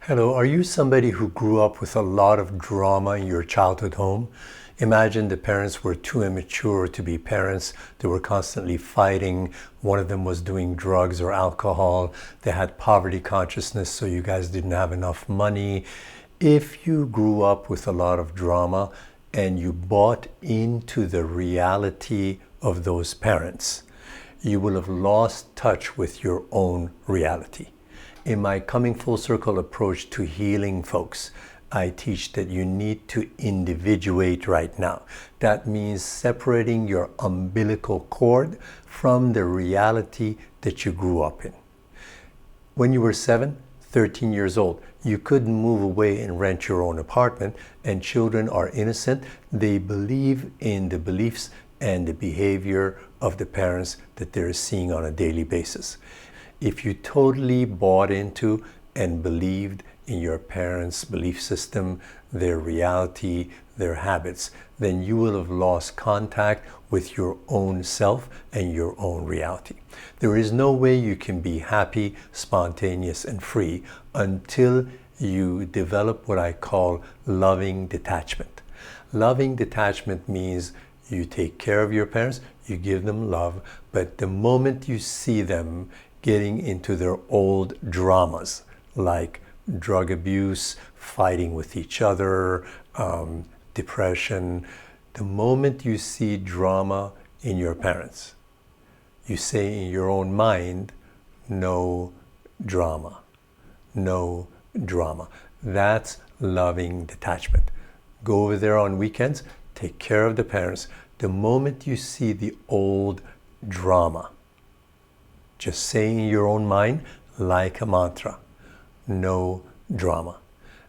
Hello, are you somebody who grew up with a lot of drama in your childhood home? Imagine the parents were too immature to be parents. They were constantly fighting. One of them was doing drugs or alcohol. They had poverty consciousness, so you guys didn't have enough money. If you grew up with a lot of drama and you bought into the reality of those parents, you will have lost touch with your own reality. In my coming full circle approach to healing folks, I teach that you need to individuate right now. That means separating your umbilical cord from the reality that you grew up in. When you were 7, 13 years old, you couldn't move away and rent your own apartment, and children are innocent. They believe in the beliefs and the behavior of the parents that they're seeing on a daily basis. If you totally bought into and believed in your parents' belief system, their reality, their habits, then you will have lost contact with your own self and your own reality. There is no way you can be happy, spontaneous, and free until you develop what I call loving detachment. Loving detachment means you take care of your parents, you give them love, but the moment you see them getting into their old dramas, like drug abuse, fighting with each other, depression, the moment you see drama in your parents, you say in your own mind, no drama, no drama. That's loving detachment. Go over there on weekends, take care of the parents. The moment you see the old drama, just say in your own mind, like a mantra, no drama.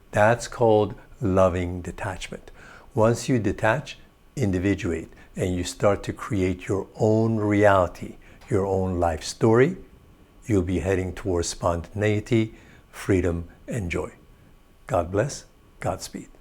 That's called loving detachment. Once you detach, individuate, and you start to create your own reality, your own life story, you'll be heading towards spontaneity, freedom, and joy. God bless. Godspeed.